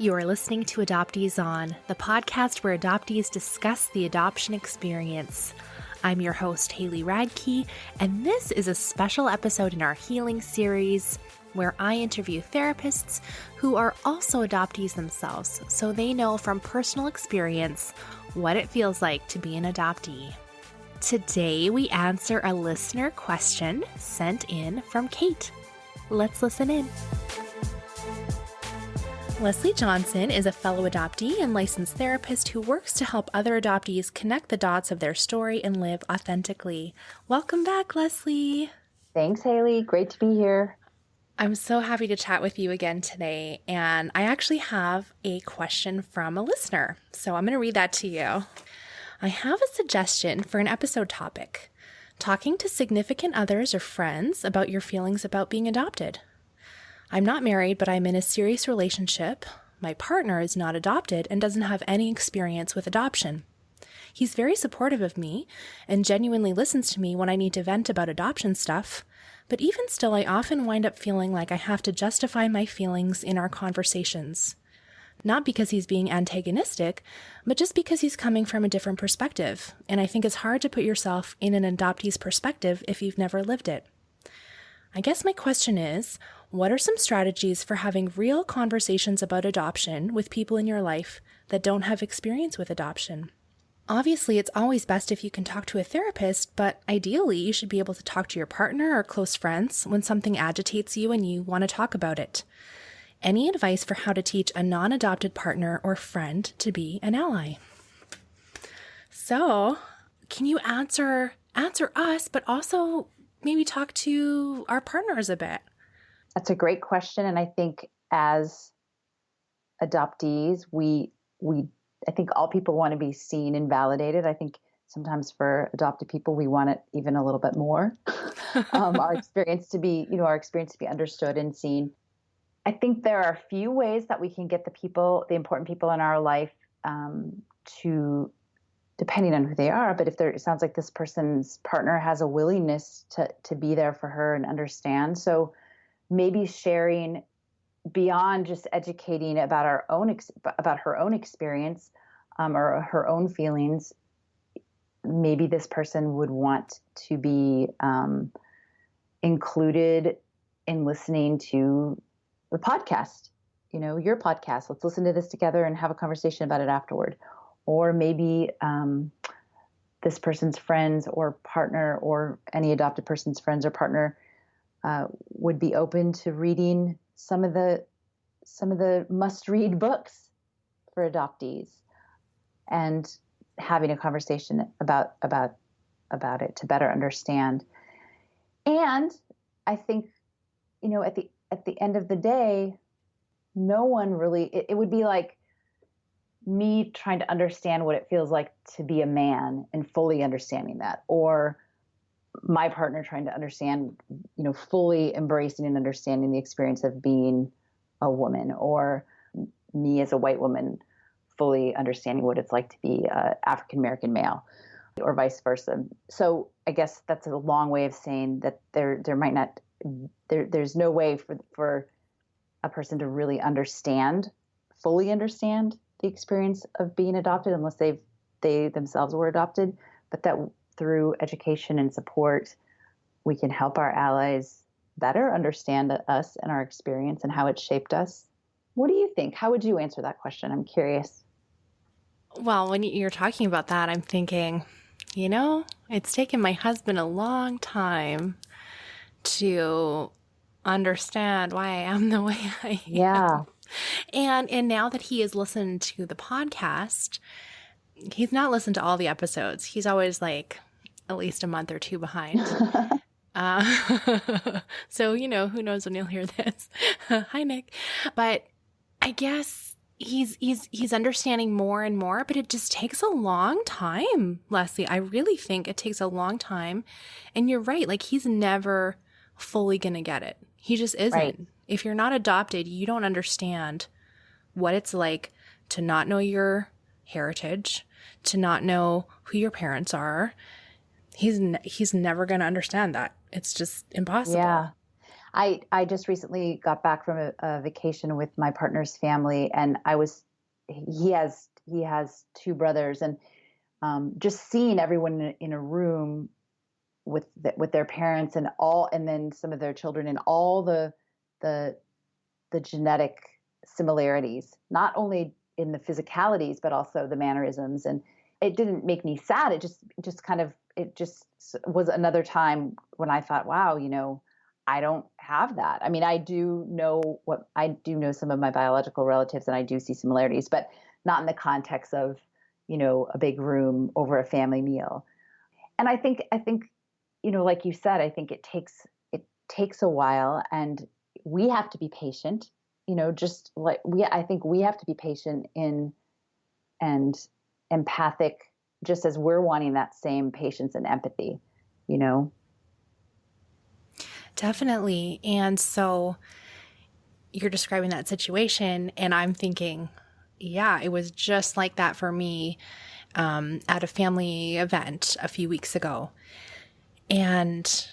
You are listening to Adoptees On, the podcast where adoptees discuss the adoption experience. I'm your host, Haley Radke, and this is a special episode in our healing series where I interview therapists who are also adoptees themselves, so they know from personal experience what it feels like to be an adoptee. Today, we answer a listener question sent in from Kate. Let's listen in. Leslie Johnson is a fellow adoptee and licensed therapist who works to help other adoptees connect the dots of their story and live authentically. Welcome back, Leslie. Thanks, Haley. Great to be here. I'm so happy to chat with you again today, and I actually have a question from a listener, so I'm going to read that to you. I have a suggestion for an episode topic: talking to significant others or friends about your feelings about being adopted. I'm not married, but I'm in a serious relationship. My partner is not adopted and doesn't have any experience with adoption. He's very supportive of me and genuinely listens to me when I need to vent about adoption stuff, but even still, I often wind up feeling like I have to justify my feelings in our conversations. Not because he's being antagonistic, but just because he's coming from a different perspective, and I think it's hard to put yourself in an adoptee's perspective if you've never lived it. I guess my question is, what are some strategies for having real conversations about adoption with people in your life that don't have experience with adoption? Obviously, it's always best if you can talk to a therapist, but ideally, you should be able to talk to your partner or close friends when something agitates you and you want to talk about it. Any advice for how to teach a non-adopted partner or friend to be an ally? So, can you answer us, but also maybe talk to our partners a bit? That's a great question. And I think as adoptees, I think all people want to be seen and validated. I think sometimes for adopted people, we want it even a little bit more. Our experience to be understood and seen. I think there are a few ways that we can get the important people in our life to, depending on who they are, but it sounds like this person's partner has a willingness to be there for her and understand. So maybe sharing beyond just educating about about her own experience or her own feelings. Maybe this person would want to be included in listening to the podcast, your podcast. Let's listen to this together and have a conversation about it afterward. Or maybe this person's friends or partner, or any adopted person's friends or partner, would be open to reading some of the must-read books for adoptees, and having a conversation about it to better understand. And I think, at the end of the day, no one really. It would be like me trying to understand what it feels like to be a man and fully understanding that, or my partner trying to understand, fully embracing and understanding the experience of being a woman, or me as a white woman fully understanding what it's like to be an African-American male, or vice versa. So I guess that's a long way of saying that there's no way for a person to really fully understand the experience of being adopted unless they themselves were adopted, but that through education and support, we can help our allies better understand us and our experience and how it shaped us. What do you think? How would you answer that question? I'm curious. Well, when you're talking about that, I'm thinking, it's taken my husband a long time to understand why I am the way I am. Yeah. And now that he has listened to the podcast, he's not listened to all the episodes. He's always like at least a month or two behind. So, who knows when you'll hear this. Hi, Nick. But I guess he's understanding more and more, but it just takes a long time, Leslie. I really think it takes a long time. And you're right. Like, he's never fully going to get it. He just isn't. Right. If you're not adopted, you don't understand what it's like to not know your heritage, to not know who your parents are. He's never going to understand that. It's just impossible. Yeah. I just recently got back from a vacation with my partner's family, and he has two brothers, and just seeing everyone in a room with their parents and then some of their children, and all the genetic similarities, not only in the physicalities but also the mannerisms. And it didn't make me sad. It just was another time when I thought, wow, I don't have that. I mean, I do know some of my biological relatives, and I do see similarities, but not in the context of, a big room over a family meal. And I think, like you said, I think it takes a while, and we have to be patient, just like I think we have to be patient and empathic, just as we're wanting that same patience and empathy, Definitely. And so you're describing that situation, and I'm thinking, yeah, it was just like that for me at a family event a few weeks ago. And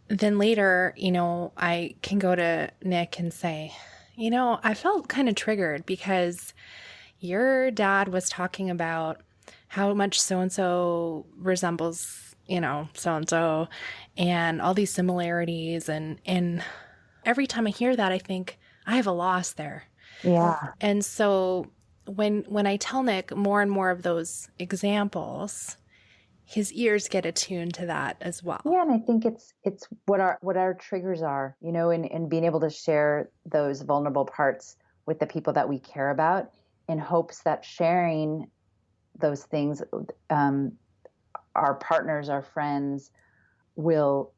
then later, I can go to Nick and say, I felt kind of triggered because your dad was talking about how much so-and-so resembles, so-and-so, and all these similarities. And every time I hear that, I think I have a loss there. Yeah. And so when I tell Nick more and more of those examples, his ears get attuned to that as well. Yeah, and I think it's what our triggers are, and being able to share those vulnerable parts with the people that we care about, in hopes that sharing those things, our partners, our friends will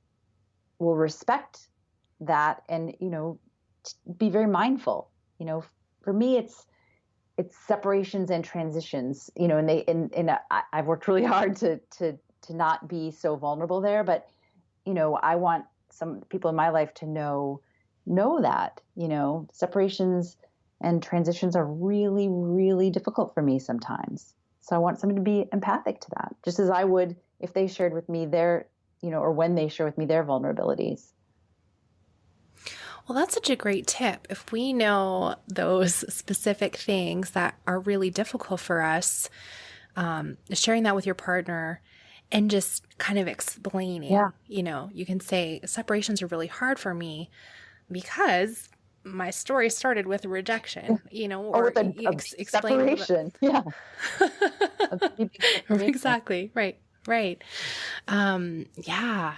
respect that, and be very mindful. For me, it's separations and transitions, and I've worked really hard to not be so vulnerable there, but I want some people in my life to know that separations and transitions are really, really difficult for me sometimes. So I want someone to be empathic to that, just as I would if they shared with me their, or when they share with me their vulnerabilities. Well, that's such a great tip. If we know those specific things that are really difficult for us, sharing that with your partner and just kind of explaining, you can say separations are really hard for me because my story started with rejection, or with explain separation. Yeah. Exactly. Right. Right. Yeah.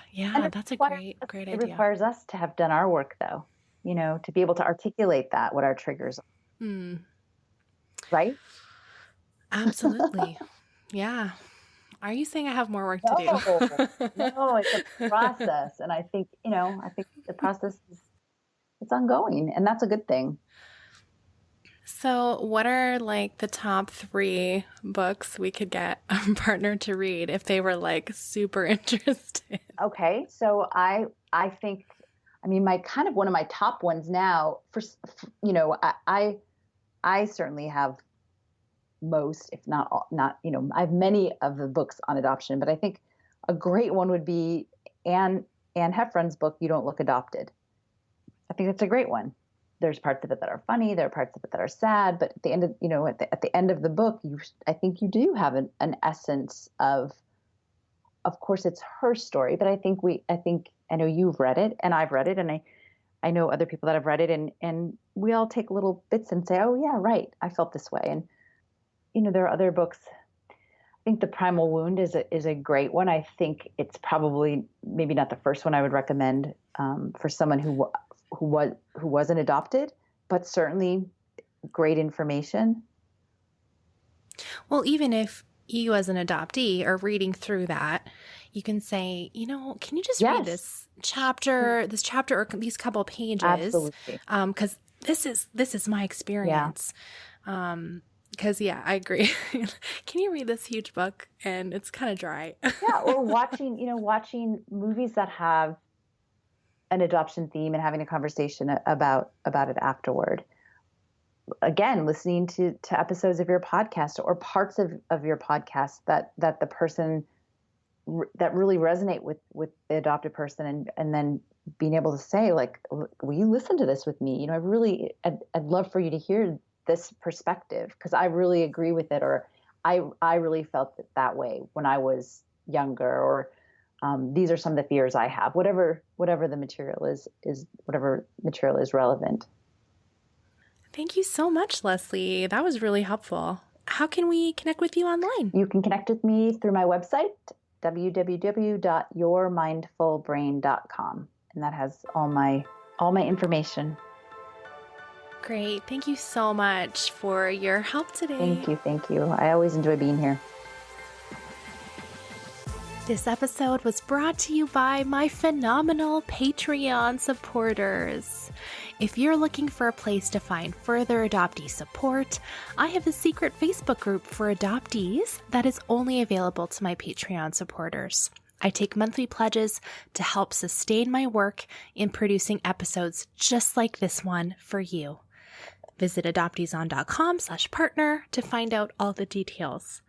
That's a great idea. It requires us to have done our work, though, to be able to articulate what our triggers are. Right? Absolutely. Yeah. Are you saying I have more work to do? No, it's a process. And I think, the process it's ongoing, and that's a good thing. So what are like the top 3 books we could get a partner to read if they were like super interested? Okay. So I think, my kind of one of my top ones now I certainly have most, if not all, I have many of the books on adoption, but I think a great one would be Anne Heffron's book, You Don't Look Adopted. I think that's a great one. There's parts of it that are funny. There are parts of it that are sad, but at the end of, at the end of the book, I think you do have an essence of course it's her story, but I know you've read it and I've read it, and I know other people that have read it, and we all take little bits and say, oh yeah, right, I felt this way. And there are other books. I think The Primal Wound is a great one. I think it's probably maybe not the first one I would recommend for someone who wasn't adopted, but certainly great information. Well, even if you as an adoptee are reading through that, you can say, can you just read this chapter or these couple of pages? Absolutely. Because this is my experience. Because I agree. Can you read this huge book and it's kind of dry? Or watching movies that have an adoption theme and having a conversation about it afterward. Again, listening to episodes of your podcast or parts of your podcast that the person that really resonate with the adopted person, and then being able to say, like, will you listen to this with me? You know, I'd love for you to hear this perspective because I really agree with it, or I really felt it that way when I was younger, or these are some of the fears I have. Whatever the material is whatever material is relevant. Thank you so much, Leslie. That was really helpful. How can we connect with you online? You can connect with me through my website, www.yourmindfulbrain.com, and that has all my information. Great. Thank you so much for your help today. Thank you. I always enjoy being here. This episode was brought to you by my phenomenal Patreon supporters. If you're looking for a place to find further adoptee support, I have a secret Facebook group for adoptees that is only available to my Patreon supporters. I take monthly pledges to help sustain my work in producing episodes just like this one for you. Visit adopteeson.com/partner to find out all the details.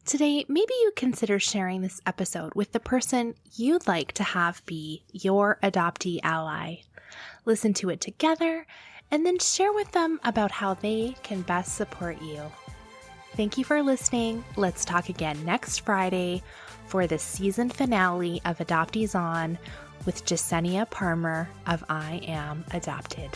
Today, maybe you consider sharing this episode with the person you'd like to have be your adoptee ally. Listen to it together, and then share with them about how they can best support you. Thank you for listening. Let's talk again next Friday for the season finale of Adoptees On with Jasenia Parmer of I Am Adopted.